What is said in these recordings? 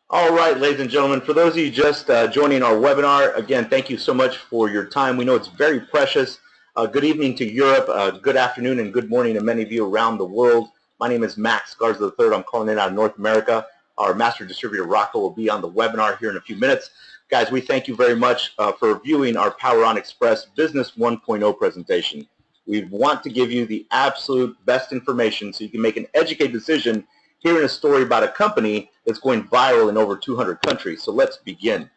All right, ladies and gentlemen, for those of you just joining our webinar, again, thank you so much for your time. We know it's very precious. Good evening to Europe, good afternoon, and good morning to many of you around the world. My name is Max Garza III. I'm calling in out of North America. Our master distributor, Rocco, will be on the webinar here in a few minutes. Guys, we thank you very much for viewing our Power On Xpress Business 1.0 presentation. We want to give you the absolute best information so you can make an educated decision hearing a story about a company that's going viral in over 200 countries. So let's begin.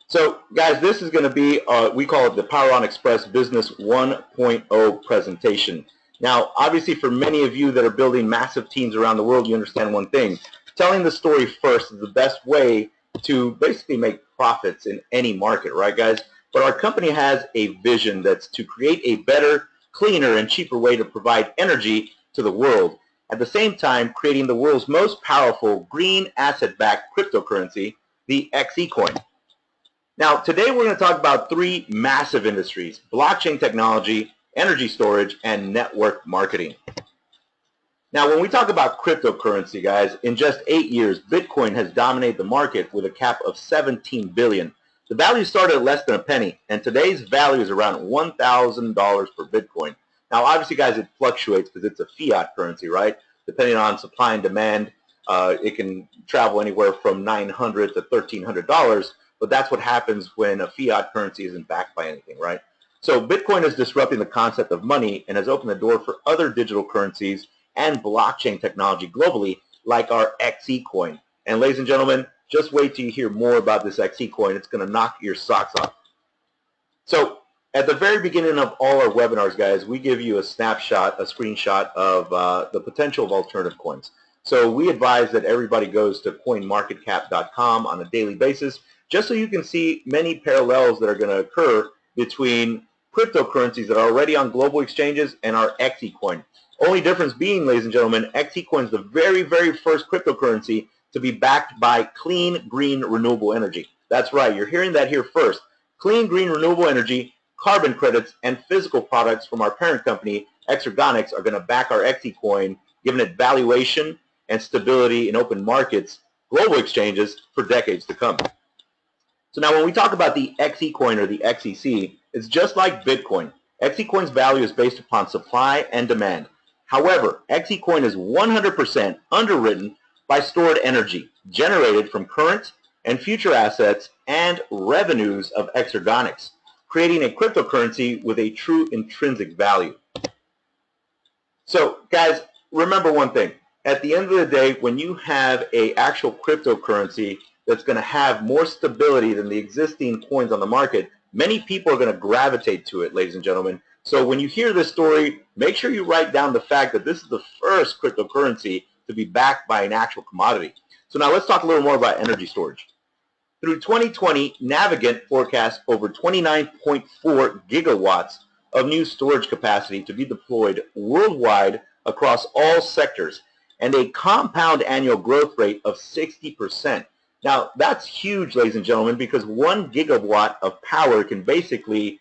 So guys, this is going to be, we call it the Power On Xpress Business 1.0 presentation. Now, obviously for many of you that are building massive teams around the world, you understand one thing. Telling the story first is the best way to basically make profits in any market, right guys? But our company has a vision that's to create a better, cleaner, and cheaper way to provide energy to the world. At the same time, creating the world's most powerful green asset-backed cryptocurrency, the XECoin. Now, today we're going to talk about three massive industries: blockchain technology, energy storage, and network marketing. Now, when we talk about cryptocurrency, guys, in just 8 years, Bitcoin has dominated the market with a cap of $17 billion. The value started at less than a penny, and today's value is around $1,000 per Bitcoin. Now, obviously, guys, it fluctuates because it's a fiat currency, right? Depending on supply and demand, it can travel anywhere from $900 to $1,300, but that's what happens when a fiat currency isn't backed by anything, right? So Bitcoin is disrupting the concept of money and has opened the door for other digital currencies and blockchain technology globally, like our XECoin. And ladies and gentlemen, just wait till you hear more about this XECoin. It's going to knock your socks off. So at the very beginning of all our webinars, guys, we give you a snapshot, a screenshot of the potential of alternative coins. So we advise that everybody goes to coinmarketcap.com on a daily basis, just so you can see many parallels that are going to occur between cryptocurrencies that are already on global exchanges and our XECoin. Only difference being, ladies and gentlemen, XECoin is the very, very first cryptocurrency to be backed by clean, green, renewable energy. That's right. You're hearing that here first. Clean, green, renewable energy, carbon credits, and physical products from our parent company, XECoin, are going to back our XECoin, giving it valuation and stability in open markets, global exchanges, for decades to come. So now when we talk about the XECoin or the XEC, it's just like Bitcoin. XECoin's value is based upon supply and demand. However, XECoin is 100% underwritten by stored energy generated from current and future assets and revenues of XECoin, creating a cryptocurrency with a true intrinsic value. So guys, remember one thing. At the end of the day, when you have an actual cryptocurrency that's going to have more stability than the existing coins on the market, many people are going to gravitate to it, ladies and gentlemen. So when you hear this story, make sure you write down the fact that this is the first cryptocurrency to be backed by an actual commodity. So now let's talk a little more about energy storage. Through 2020, Navigant forecasts over 29.4 gigawatts of new storage capacity to be deployed worldwide across all sectors, and a compound annual growth rate of 60%. Now, that's huge, ladies and gentlemen, because 1 gigawatt of power can basically,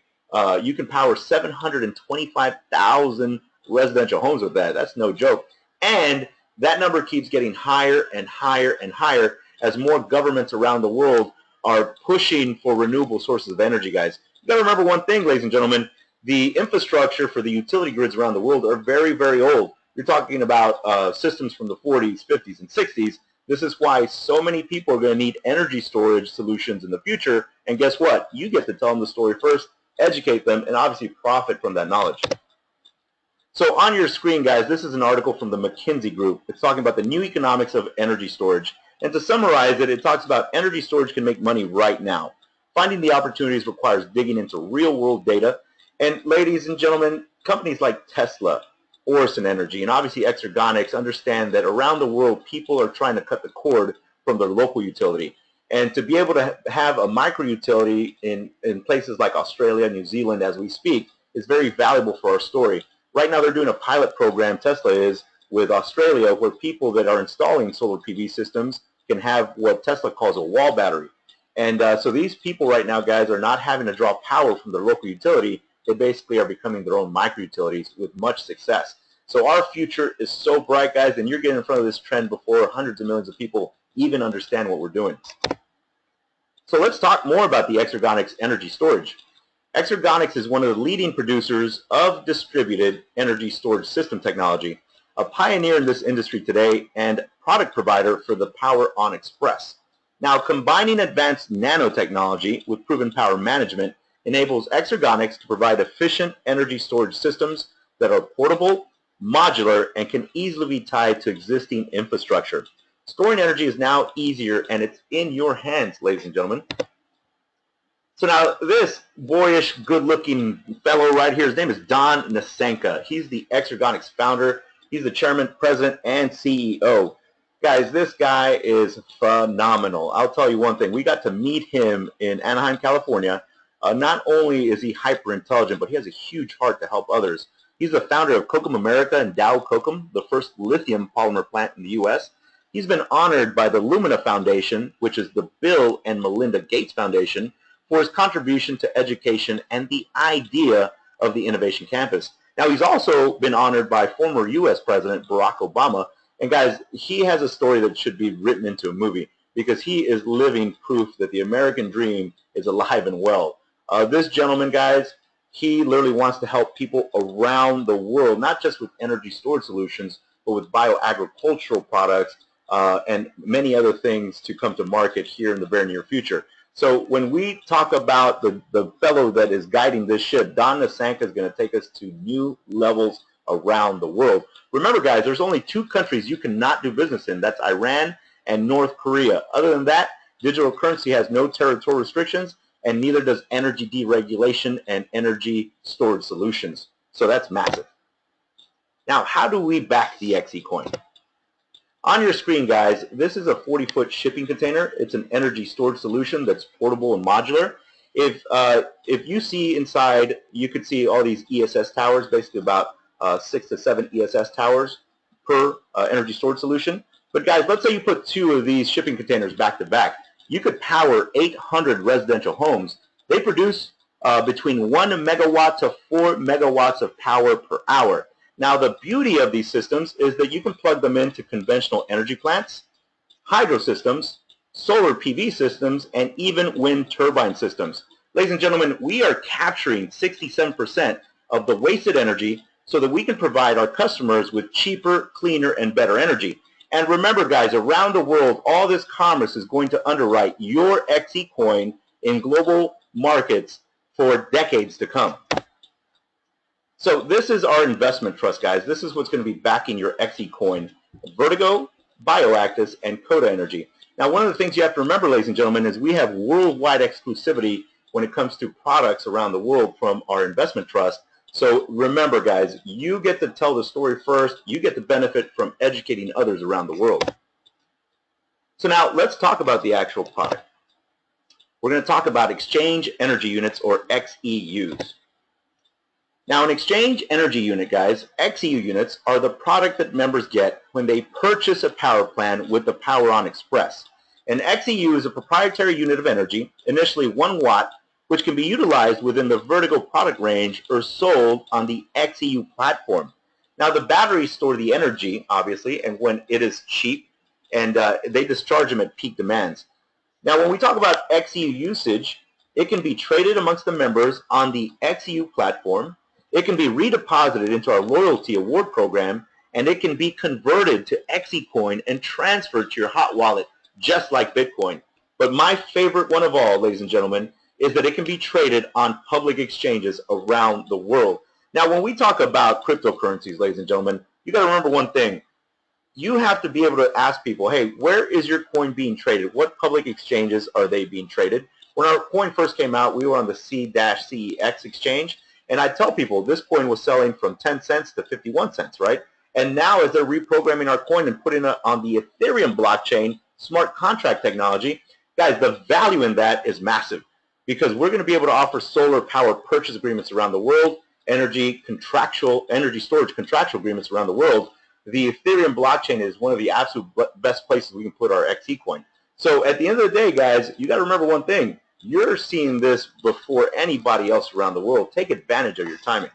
you can power 725,000 residential homes with that. That's no joke. And that number keeps getting higher and higher and higher as more governments around the world are pushing for renewable sources of energy, guys. You got to remember one thing, ladies and gentlemen. The infrastructure for the utility grids around the world are very, very old. You're talking about systems from the 40s, 50s, and 60s. This is why so many people are going to need energy storage solutions in the future. And guess what? You get to tell them the story first, educate them, and obviously profit from that knowledge. So on your screen, guys, this is an article from the McKinsey Group. It's talking about the new economics of energy storage. And to summarize it, it talks about energy storage can make money right now. Finding the opportunities requires digging into real-world data. And ladies and gentlemen, companies like Tesla, Orison Energy, and obviously XECoin understand that around the world, people are trying to cut the cord from their local utility. And to be able to have a micro-utility in places like Australia, New Zealand, as we speak, is very valuable for our story. Right now, they're doing a pilot program, Tesla is, with Australia, where people that are installing solar PV systems can have what Tesla calls a wall battery. And so these people right now, guys, are not having to draw power from their local utility. They basically are becoming their own micro-utilities with much success. So our future is so bright, guys, and you're getting in front of this trend before hundreds of millions of people even understand what we're doing. So let's talk more about the Exergonics energy storage. Exergonics is one of the leading producers of distributed energy storage system technology, a pioneer in this industry today, and product provider for the Power On Xpress. Now, combining advanced nanotechnology with proven power management enables Exergonics to provide efficient energy storage systems that are portable, modular, and can easily be tied to existing infrastructure. Storing energy is now easier, and it's in your hands, ladies and gentlemen. So now this boyish, good-looking fellow right here, his name is Don Nasenka. He's the Exergonics founder. He's the chairman, president, and CEO. Guys, this guy is phenomenal. I'll tell you one thing. We got to meet him in Anaheim, California. Not only is he hyper-intelligent, but he has a huge heart to help others. He's the founder of Kokum America and Dow Kokum, the first lithium polymer plant in the U.S. He's been honored by the Lumina Foundation, which is the Bill and Melinda Gates Foundation, for his contribution to education and the idea of the Innovation Campus. Now, he's also been honored by former U.S. President Barack Obama. And guys, he has a story that should be written into a movie because he is living proof that the American dream is alive and well. This gentleman, guys, he literally wants to help people around the world, not just with energy storage solutions, but with bioagricultural products and many other things to come to market here in the very near future. So when we talk about the fellow that is guiding this ship, Don Nasenka is going to take us to new levels around the world. Remember, guys, there's only 2 countries you cannot do business in. That's Iran and North Korea. Other than that, digital currency has no territorial restrictions, and neither does energy deregulation and energy storage solutions. So that's massive. Now, how do we back the XECoin? On your screen, guys, this is a 40-foot shipping container. It's an energy storage solution that's portable and modular. If you see inside, you could see all these ESS towers, basically about 6 to 7 ESS towers per energy storage solution. But guys, let's say you put 2 of these shipping containers back to back. You could power 800 residential homes. They produce between 1 megawatt to 4 megawatts of power per hour. Now, the beauty of these systems is that you can plug them into conventional energy plants, hydro systems, solar PV systems, and even wind turbine systems. Ladies and gentlemen, we are capturing 67% of the wasted energy so that we can provide our customers with cheaper, cleaner, and better energy. And remember, guys, around the world, all this commerce is going to underwrite your XECoin in global markets for decades to come. So this is our investment trust, guys. This is what's going to be backing your XECoin: Vertigo, Bioactus, and Coda Energy. Now, one of the things you have to remember, ladies and gentlemen, is we have worldwide exclusivity when it comes to products around the world from our investment trust. So remember, guys, you get to tell the story first. You get to benefit from educating others around the world. So now let's talk about the actual product. We're going to talk about exchange energy units, or XEUs. Now, an exchange energy unit, guys, XEU units are the product that members get when they purchase a power plan with the Power On Xpress. An XEU is a proprietary unit of energy, initially 1 watt, which can be utilized within the Vertigo product range or sold on the XEU platform. Now, the batteries store the energy, obviously, and when it is cheap, and they discharge them at peak demands. Now, when we talk about XEU usage, it can be traded amongst the members on the XEU platform. It can be redeposited into our loyalty award program, and it can be converted to XECoin and transferred to your hot wallet, just like Bitcoin. But my favorite one of all, ladies and gentlemen, is that it can be traded on public exchanges around the world. Now, when we talk about cryptocurrencies, ladies and gentlemen, you got to remember one thing. You have to be able to ask people, hey, where is your coin being traded? What public exchanges are they being traded? When our coin first came out, we were on the C-CEX exchange. And I tell people this coin was selling from 10 cents to 51 cents, right? And now as they're reprogramming our coin and putting it on the Ethereum blockchain, smart contract technology, guys, the value in that is massive because we're going to be able to offer solar power purchase agreements around the world, energy storage contractual agreements around the world. The Ethereum blockchain is one of the absolute best places we can put our XECoin. So at the end of the day, guys, you got to remember one thing. You're seeing this before anybody else around the world. Take advantage of your timing.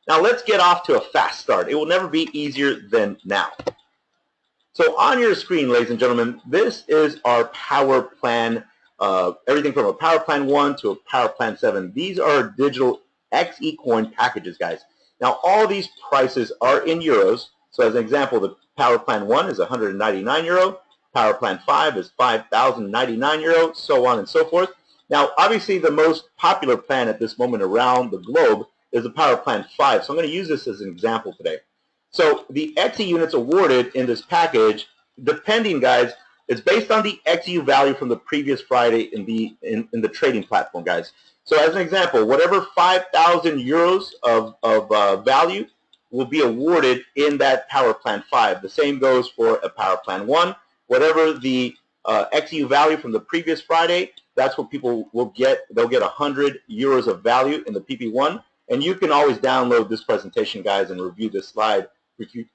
Now let's get off to a fast start. It will never be easier than now. So on your screen, ladies and gentlemen, this is our power plan, everything from a power plan 1 to a power plan 7. These are digital XECoin packages, guys. Now all these prices are in euros. So as an example, the power plan 1 is 199 euro, power plan 5 is 5,099 euro, so on and so forth. Now obviously the most popular plan at this moment around the globe is the power plan 5. So I'm going to use this as an example today. So the XE units awarded in this package, depending, guys, it's based on the XEU value from the previous Friday in the trading platform, guys. So as an example, whatever 5,000 euros of value will be awarded in that power plan 5. The same goes for a power plan 1. Whatever the XEU value from the previous Friday, that's what people will get. They'll get 100 euros of value in the PP1. And you can always download this presentation, guys, and review this slide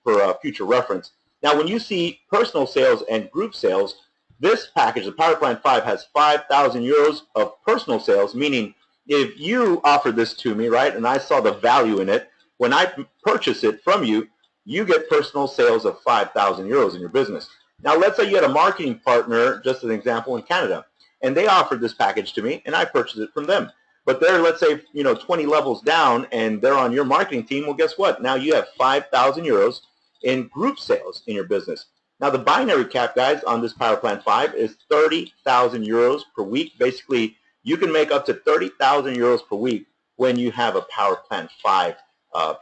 for future reference. Now, when you see personal sales and group sales, this package, the Power Plan 5, has 5,000 euros of personal sales, meaning if you offered this to me, right, and I saw the value in it, when I purchase it from you, you get personal sales of 5,000 euros in your business. Now, let's say you had a marketing partner, just as an example, in Canada, and they offered this package to me, and I purchased it from them. But they're, let's say, 20 levels down, and they're on your marketing team. Well, guess what? Now you have 5,000 euros in group sales in your business. Now the binary cap, guys, on this Power Plan 5 is 30,000 euros per week. Basically, you can make up to 30,000 euros per week when you have a Power Plan 5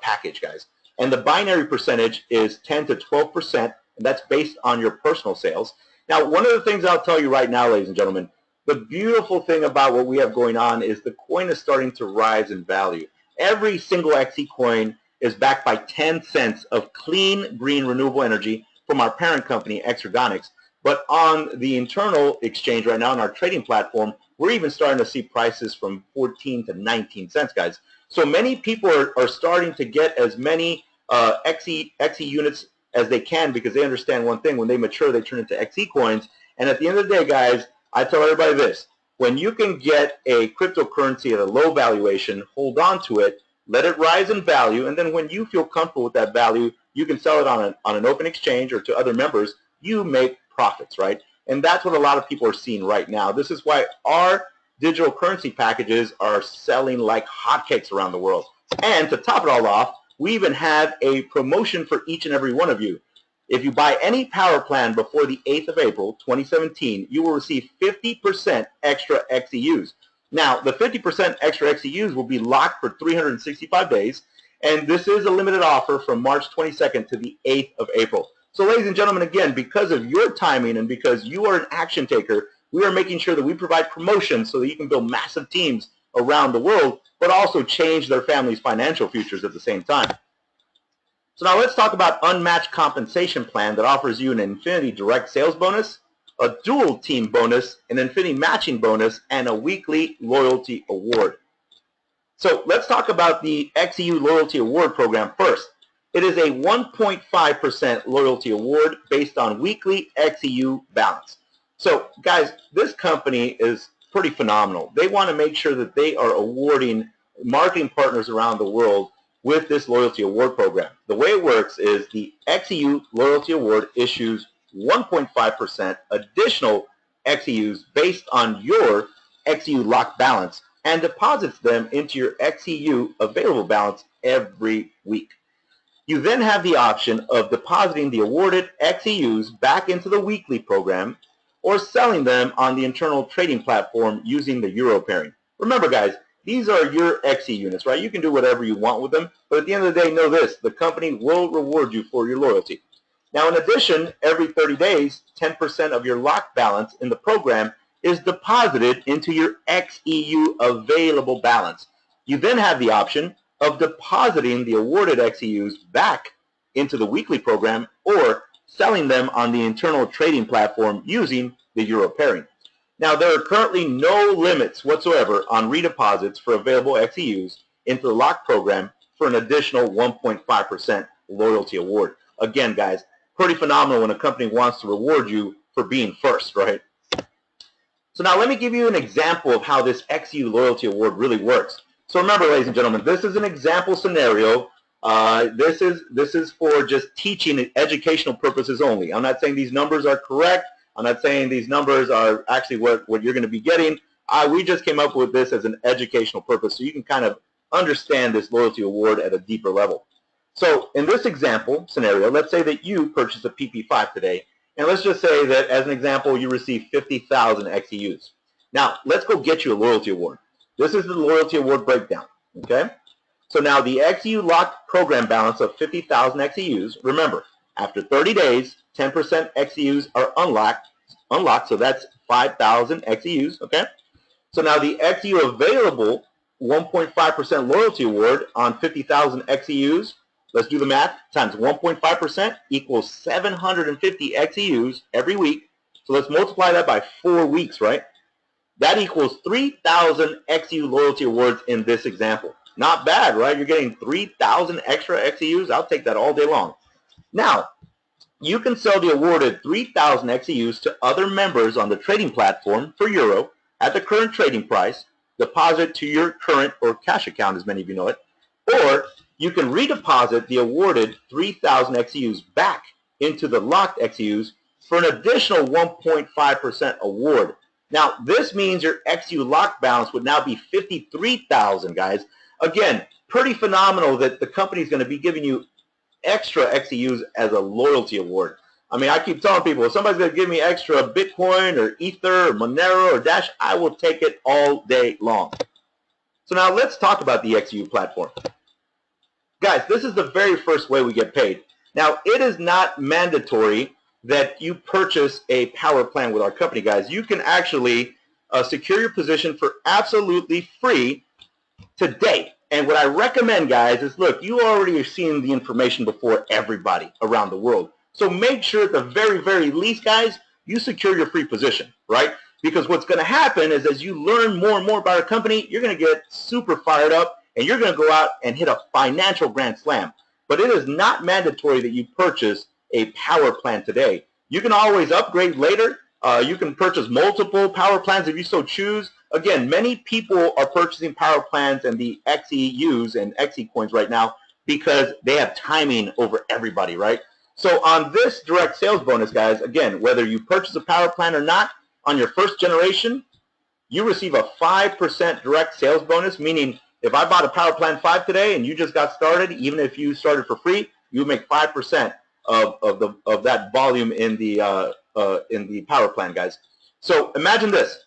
package, guys. And the binary percentage is 10 to 12%, and that's based on your personal sales. Now, one of the things I'll tell you right now, ladies and gentlemen, the beautiful thing about what we have going on is the coin is starting to rise in value. Every single XE coin is backed by 10 cents of clean, green, renewable energy from our parent company, XECoin. But on the internal exchange right now, on our trading platform, we're even starting to see prices from 14 to 19 cents, guys. So many people are starting to get as many XE units as they can because they understand one thing. When they mature, they turn into XE coins. And at the end of the day, guys, I tell everybody this: when you can get a cryptocurrency at a low valuation, hold on to it, let it rise in value, and then when you feel comfortable with that value, you can sell it on an open exchange or to other members. You make profits, right? And that's what a lot of people are seeing right now. This is why our digital currency packages are selling like hotcakes around the world. And to top it all off, we even have a promotion for each and every one of you. If you buy any power plan before the 8th of April, 2017, you will receive 50% extra XEUs. Now, the 50% extra XEUs will be locked for 365 days, and this is a limited offer from March 22nd to the 8th of April. So, ladies and gentlemen, again, because of your timing and because you are an action taker, we are making sure that we provide promotions so that you can build massive teams around the world, but also change their families' financial futures at the same time. So now let's talk about unmatched compensation plan that offers you an infinity direct sales bonus, a dual team bonus, an infinity matching bonus, and a weekly loyalty award. So let's talk about the XEU loyalty award program first. It is a 1.5% loyalty award based on weekly XEU balance. So guys, this company is pretty phenomenal. They want to make sure that they are awarding marketing partners around the world with this loyalty award program. The way it works is the XEU loyalty award issues 1.5% additional XEUs based on your XEU locked balance and deposits them into your XEU available balance every week. You then have the option of depositing the awarded XEUs back into the weekly program or selling them on the internal trading platform using the euro pairing. Remember, guys, these are your XE units, right? You can do whatever you want with them, but at the end of the day, know this: the company will reward you for your loyalty. Now, in addition, every 30 days, 10% of your locked balance in the program is deposited into your XEU available balance. You then have the option of depositing the awarded XEUs back into the weekly program or selling them on the internal trading platform using the euro pairing. Now, there are currently no limits whatsoever on redeposits for available XEUs into the locked program for an additional 1.5% loyalty award. Again, guys, pretty phenomenal when a company wants to reward you for being first, right? So now let me give you an example of how this XEU loyalty award really works. So remember, ladies and gentlemen, this is an example scenario This is for just teaching and educational purposes only. I'm not saying these numbers are correct. I'm not saying these numbers are actually what you're going to be getting. We just came up with this as an educational purpose, so you can kind of understand this loyalty award at a deeper level. So in this example scenario, let's say that you purchase a PP5 today, and let's just say that, as an example, you receive 50,000 XEUs. Now, let's go get you a loyalty award. This is the loyalty award breakdown, okay? So now the XEU locked program balance of 50,000 XEUs, remember, after 30 days, 10% XEUs are unlocked, so that's 5,000 XEUs, okay? So now the XEU available 1.5% loyalty award on 50,000 XEUs, let's do the math, times 1.5% equals 750 XEUs every week. So let's multiply that by 4 weeks, right? That equals 3,000 XEU loyalty awards in this example. Not bad, right? You're getting 3,000 extra XEUs. I'll take that all day long. Now, you can sell the awarded 3,000 XEUs to other members on the trading platform for euro at the current trading price, deposit to your current or cash account, as many of you know it, or you can redeposit the awarded 3,000 XEUs back into the locked XEUs for an additional 1.5% award. Now, this means your XEU lock balance would now be 53,000, guys. Again, pretty phenomenal that the company is going to be giving you extra XEUs as a loyalty award. I mean, I keep telling people, if somebody's going to give me extra Bitcoin or Ether or Monero or Dash, I will take it all day long. So now let's talk about the XEU platform. Guys, this is the very first way we get paid. Now, it is not mandatory that you purchase a power plan with our company, guys. You can actually secure your position for absolutely free today. And what I recommend, guys, is look, you already have seen the information before everybody around the world. So make sure at the very, very least, guys, you secure your free position, right? Because what's going to happen is as you learn more and more about our company, you're going to get super fired up and you're going to go out and hit a financial grand slam. But it is not mandatory that you purchase a power plan today. You can always upgrade later. You can purchase multiple power plans if you so choose. Again, many people are purchasing power plans and the XEUs and XECoins right now because they have timing over everybody, right? So on this direct sales bonus, guys, again, whether you purchase a power plan or not, on your first generation, you receive a 5% direct sales bonus, meaning if I bought a power plan 5 today and you just got started, even if you started for free, you would make 5% of that volume in the power plan, guys. So imagine this.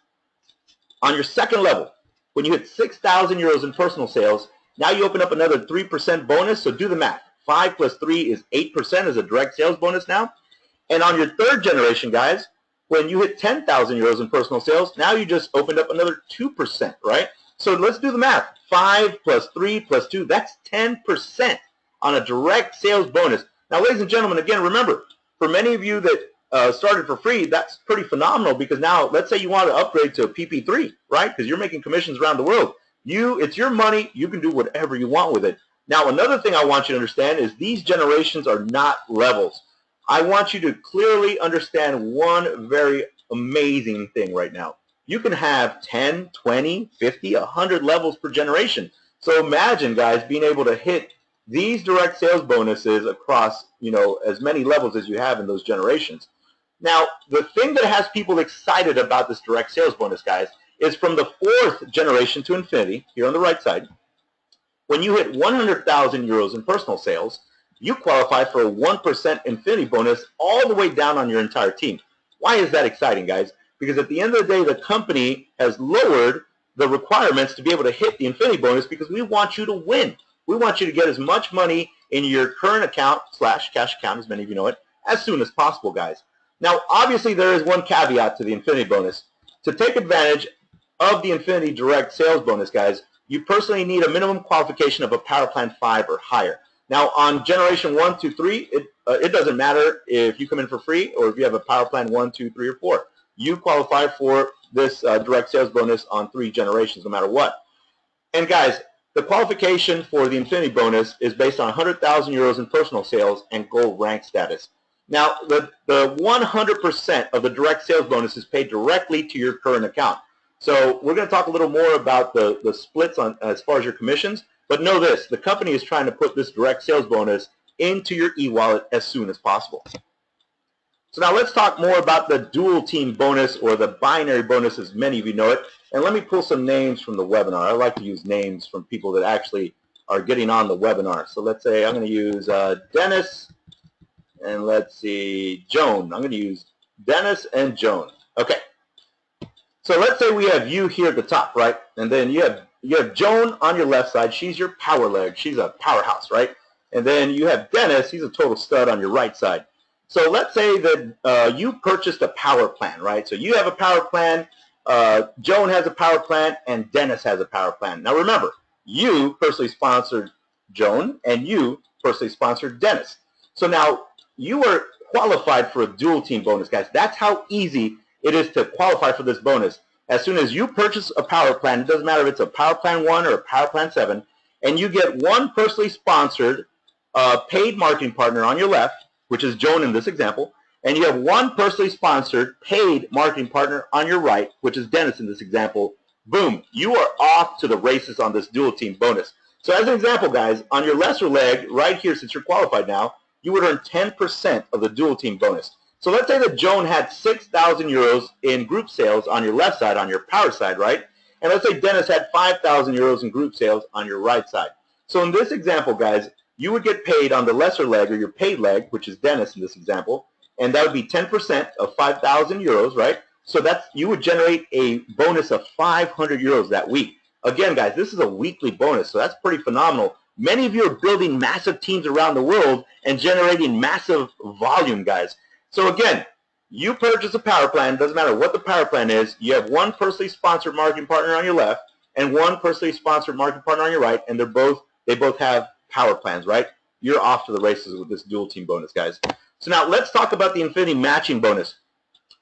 On your second level, when you hit 6,000 euros in personal sales, now you open up another 3% bonus, so do the math. 5 plus 3 is 8% as a direct sales bonus now. And on your third generation, guys, when you hit 10,000 euros in personal sales, now you just opened up another 2%, right? So let's do the math. 5 plus 3 plus 2, that's 10% on a direct sales bonus. Now, ladies and gentlemen, again, remember, for many of you that started for free, that's pretty phenomenal because now, let's say you want to upgrade to a PP3, right? Because you're making commissions around the world. It's your money. You can do whatever you want with it. Now, another thing I want you to understand is these generations are not levels. I want you to clearly understand one very amazing thing right now. You can have 10, 20, 50, 100 levels per generation. So imagine, guys, being able to hit these direct sales bonuses across, as many levels as you have in those generations. Now, the thing that has people excited about this direct sales bonus, guys, is from the 4th generation to infinity, here on the right side, when you hit 100,000 euros in personal sales, you qualify for a 1% infinity bonus all the way down on your entire team. Why is that exciting, guys? Because at the end of the day, the company has lowered the requirements to be able to hit the infinity bonus because we want you to win. We want you to get as much money in your current account / cash account, as many of you know it, as soon as possible, guys. Now, obviously, there is one caveat to the infinity bonus. To take advantage of the infinity direct sales bonus, guys, you personally need a minimum qualification of a power plan 5 or higher. Now, on generation 1, 2, 3, it doesn't matter if you come in for free or if you have a power plan 1, 2, 3, or 4. You qualify for this direct sales bonus on 3 generations, no matter what. And guys, the qualification for the infinity bonus is based on 100,000 euros in personal sales and gold rank status. Now, the 100% of the direct sales bonus is paid directly to your current account. So we're going to talk a little more about the splits on as far as your commissions. But know this, the company is trying to put this direct sales bonus into your e-wallet as soon as possible. So now let's talk more about the dual team bonus, or the binary bonus as many of you know it. And let me pull some names from the webinar. I like to use names from people that actually are getting on the webinar. So let's say I'm going to use Dennis, and let's see, Joan. I'm going to use Dennis and Joan. Okay. So let's say we have you here at the top, right? And then you have Joan on your left side. She's your power leg. She's a powerhouse, right? And then you have Dennis. He's a total stud on your right side. So let's say that you purchased a power plan, right? So you have a power plan, Joan has a power plan, and Dennis has a power plan. Now remember, you personally sponsored Joan, and you personally sponsored Dennis. So now you are qualified for a dual team bonus, guys. That's how easy it is to qualify for this bonus. As soon as you purchase a power plan, it doesn't matter if it's a Power Plan 1 or a Power Plan 7, and you get one personally sponsored paid marketing partner on your left, which is Joan in this example, and you have one personally sponsored paid marketing partner on your right, which is Dennis in this example, boom, you are off to the races on this dual team bonus. So as an example, guys, on your lesser leg right here, since you're qualified now, you would earn 10% of the dual team bonus. So let's say that Joan had 6,000 euros in group sales on your left side, on your power side, right? And let's say Dennis had 5,000 euros in group sales on your right side. So in this example, guys, you would get paid on the lesser leg, or your paid leg, which is Dennis in this example, and that would be 10% of 5,000 euros, right? So you would generate a bonus of 500 euros that week. Again, guys, this is a weekly bonus, so that's pretty phenomenal. Many of you are building massive teams around the world and generating massive volume, guys. So again, you purchase a power plan, doesn't matter what the power plan is, you have one personally sponsored marketing partner on your left and one personally sponsored marketing partner on your right, and they both have power plans, right? You're off to the races with this dual team bonus, guys. So now let's talk about the infinity matching bonus.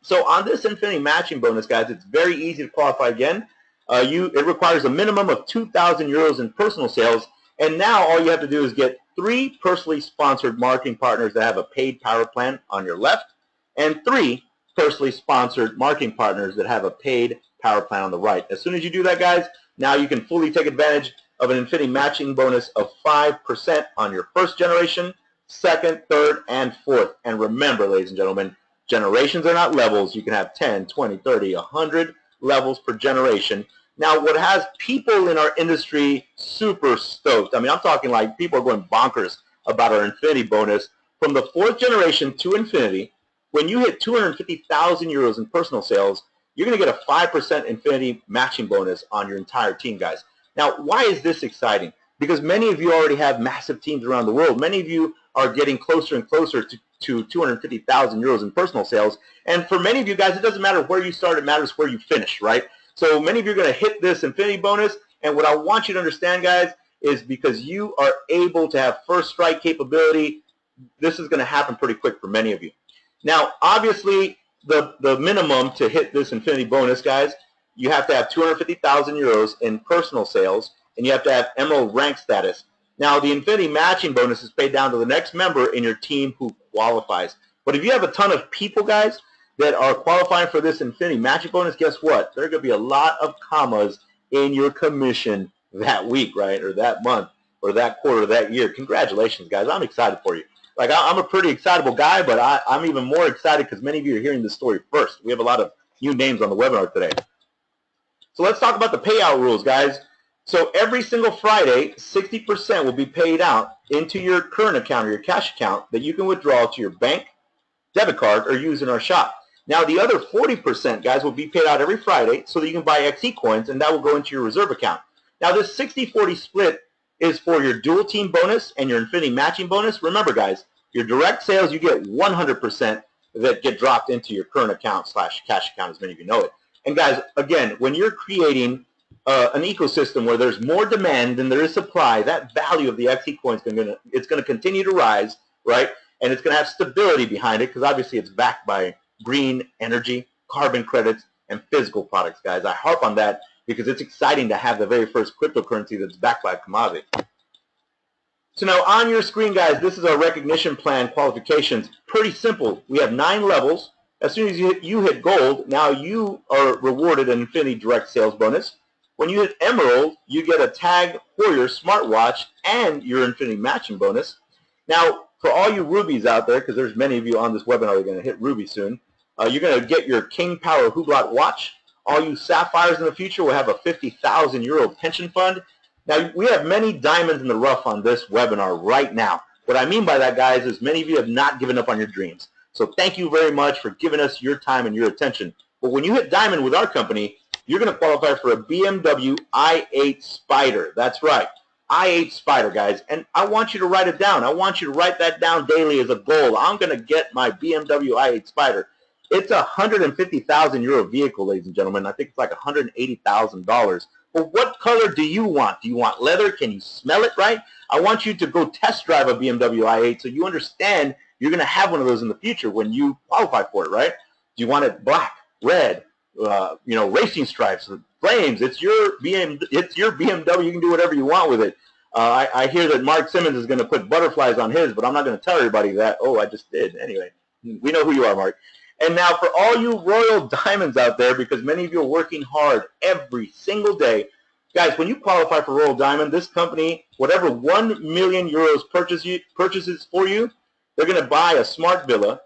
So on this infinity matching bonus, guys, it's very easy to qualify again. It requires a minimum of 2,000 euros in personal sales, and now all you have to do is get 3 personally sponsored marketing partners that have a paid power plan on your left, and 3 personally sponsored marketing partners that have a paid power plan on the right. As soon as you do that, guys, now you can fully take advantage of an infinity matching bonus of 5% on your first generation, second, third, and fourth. And remember, ladies and gentlemen, generations are not levels. You can have 10, 20, 30, 100 levels per generation. Now, what has people in our industry super stoked, I mean, I'm talking like people are going bonkers about our infinity bonus. From the 4th generation to infinity, when you hit 250,000 euros in personal sales, you're going to get a 5% infinity matching bonus on your entire team, guys. Now, why is this exciting? Because many of you already have massive teams around the world. Many of you are getting closer and closer to 250,000 euros in personal sales. And for many of you guys, it doesn't matter where you start, it matters where you finish, right? So many of you are going to hit this infinity bonus. And what I want you to understand, guys, is because you are able to have first strike capability, this is going to happen pretty quick for many of you. Now, obviously, the minimum to hit this infinity bonus, guys, you have to have 250,000 euros in personal sales, and you have to have Emerald rank status. Now, the infinity matching bonus is paid down to the next member in your team who qualifies. But if you have a ton of people, guys, that are qualifying for this infinity matching bonus, guess what? There are going to be a lot of commas in your commission that week, right, or that month, or that quarter, or that year. Congratulations, guys. I'm excited for you. Like, I'm a pretty excitable guy, but I'm even more excited because many of you are hearing this story first. We have a lot of new names on the webinar today. So let's talk about the payout rules, guys. So every single Friday, 60% will be paid out into your current account or your cash account that you can withdraw to your bank, debit card, or use in our shop. Now, the other 40%, guys, will be paid out every Friday so that you can buy XECoins, and that will go into your reserve account. Now, this 60-40 split is for your dual team bonus and your infinity matching bonus. Remember, guys, your direct sales, you get 100% that get dropped into your current account / cash account, as many of you know it. And guys, again, when you're creating an ecosystem where there's more demand than there is supply, that value of the XECoin is going to continue to rise, right? And it's going to have stability behind it because obviously it's backed by green energy, carbon credits, and physical products, guys. I harp on that because it's exciting to have the very first cryptocurrency that's backed by a commodity. So now on your screen, guys, this is our recognition plan qualifications. Pretty simple. We have 9 levels. As soon as you hit gold, now you are rewarded an infinity direct sales bonus. When you hit Emerald, you get a Tag Heuer smartwatch and your Infinity Matching bonus. Now, for all you Rubies out there, because there's many of you on this webinar that are going to hit Ruby soon, you're going to get your King Power Hublot watch. All you Sapphires in the future will have a 50,000 euro pension fund. Now, we have many diamonds in the rough on this webinar right now. What I mean by that, guys, is many of you have not given up on your dreams. So thank you very much for giving us your time and your attention. But when you hit diamond with our company, you're going to qualify for a BMW i8 Spider. That's right, i8 Spider, guys. And I want you to write it down. I want you to write that down daily as a goal. I'm going to get my BMW i8 Spider. It's a 150,000 euro vehicle, ladies and gentlemen. I think it's like $180,000. But what color do you want? Do you want leather? Can you smell it, right? I want you to go test drive a BMW i8 so you understand you're going to have one of those in the future when you qualify for it, right? Do you want it black, red, racing stripes, flames? It's your BMW. You can do whatever you want with it. I hear that Mark Simmons is going to put butterflies on his, but I'm not going to tell everybody that. Oh, I just did. Anyway, we know who you are, Mark. And now for all you Royal Diamonds out there, because many of you are working hard every single day, guys, when you qualify for Royal Diamond, this company, whatever 1 million euros purchases for you, they're going to buy a smart villa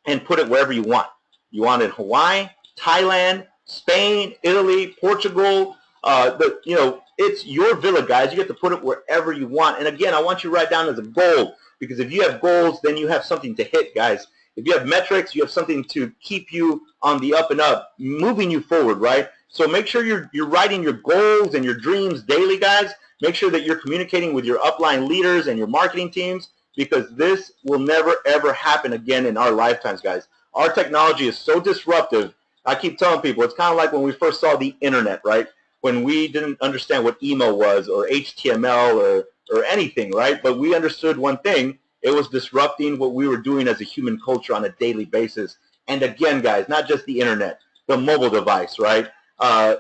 and put it wherever you want. You want it in Hawaii, Thailand, Spain, Italy, Portugal. It's your villa, guys. You get to put it wherever you want. And again, I want you to write down as a goal, because if you have goals, then you have something to hit, guys. If you have metrics, you have something to keep you on the up and up, moving you forward, right? So make sure you're writing your goals and your dreams daily, guys. Make sure that you're communicating with your upline leaders and your marketing teams, because this will never, ever happen again in our lifetimes, guys. Our technology is so disruptive. I keep telling people, it's kind of like when we first saw the internet, right? When we didn't understand what email was or HTML or anything, right? But we understood one thing. It was disrupting what we were doing as a human culture on a daily basis. And again, guys, not just the internet, the mobile device, right?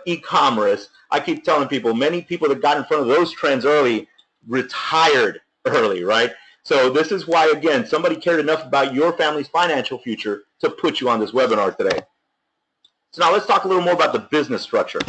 E-commerce. I keep telling people, many people that got in front of those trends early retired early, right? So this is why, again, somebody cared enough about your family's financial future to put you on this webinar today. So now let's talk a little more about the business structure.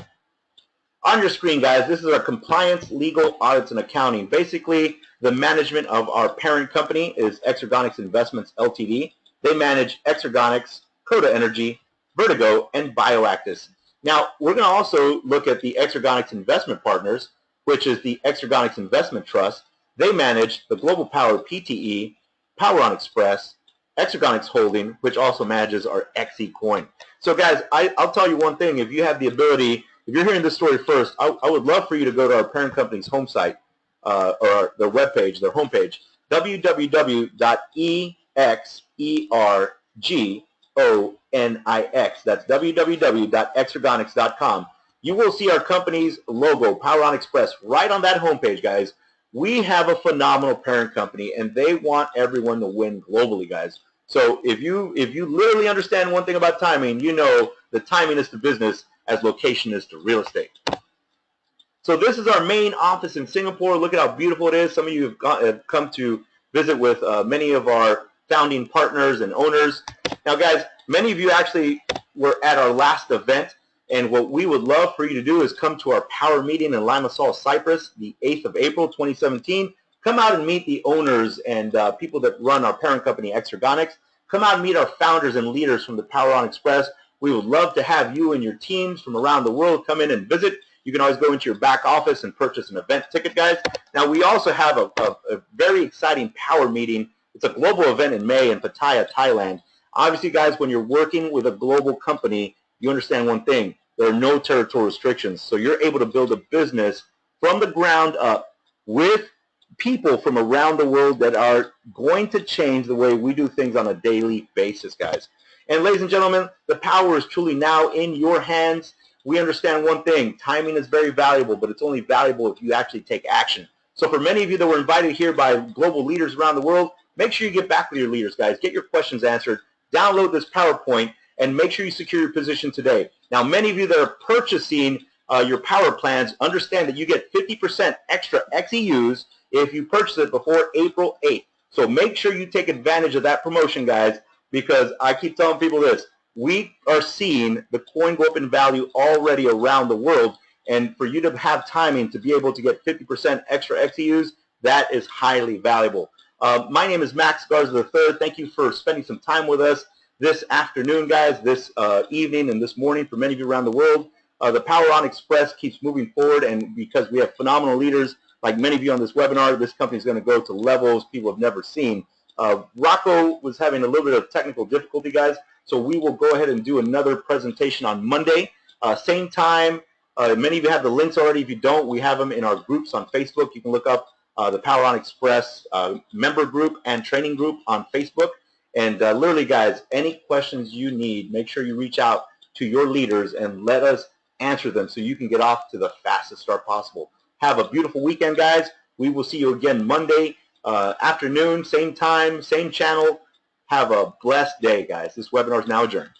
On your screen, guys, this is our compliance, legal, audits, and accounting. Basically, the management of our parent company is Exergonics Investments Ltd. They manage Exergonics, Coda Energy, Vertigo, and Bioactis. Now, we're going to also look at the Exergonics Investment Partners, which is the Exergonics Investment Trust. They manage the Global Power PTE, Power On Xpress, Exergonics Holding, which also manages our XECoin. So, guys, I'll tell you one thing. If you have the ability, if you're hearing this story first, I would love for you to go to our parent company's home site, or their webpage, their homepage, www.exergonix. That's www.exergonics.com. You will see our company's logo, Power On Xpress, right on that homepage, guys. We have a phenomenal parent company, and they want everyone to win globally, guys. So if you literally understand one thing about timing, you know the timing is to business as location is to real estate. So this is our main office in Singapore. Look at how beautiful it is. Some of you have come to visit with many of our founding partners and owners. Now, guys, many of you actually were at our last event, and what we would love for you to do is come to our power meeting in Limassol, Cyprus, the 8th of April, 2017. Come out and meet the owners and people that run our parent company, Exergonics. Come out and meet our founders and leaders from the Power On Xpress. We would love to have you and your teams from around the world come in and visit. You can always go into your back office and purchase an event ticket, guys. Now, we also have a very exciting power meeting. It's a global event in May in Pattaya, Thailand. Obviously, guys, when you're working with a global company, you understand one thing. There are no territorial restrictions. So you're able to build a business from the ground up with people from around the world that are going to change the way we do things on a daily basis, guys. And ladies and gentlemen, the power is truly now in your hands. We understand one thing. Timing is very valuable, but it's only valuable if you actually take action. So for many of you that were invited here by global leaders around the world, make sure you get back with your leaders, guys. Get your questions answered. Download this PowerPoint and make sure you secure your position today. Now, many of you that are purchasing your power plans understand that you get 50% extra XEUs if you purchase it before April 8th. So make sure you take advantage of that promotion, guys, because I keep telling people this. We are seeing the coin go up in value already around the world, And for you to have timing to be able to get 50% extra XEUs, that is highly valuable. My name is Max Garza III. Thank you for spending some time with us this afternoon, guys, this evening, and this morning for many of you around the world. The Power On Express keeps moving forward, and because we have phenomenal leaders like many of you on this webinar, this company is going to go to levels people have never seen. Rocco was having a little bit of technical difficulty, guys, so we will go ahead and do another presentation on Monday. Same time. Many of you have the links already. If you don't, we have them in our groups on Facebook. You can look up the Power On Express member group and training group on Facebook. And literally, guys, any questions you need, make sure you reach out to your leaders and let us answer them so you can get off to the fastest start possible. Have a beautiful weekend, guys. We will see you again Monday afternoon, same time, same channel. Have a blessed day, guys. This webinar is now adjourned.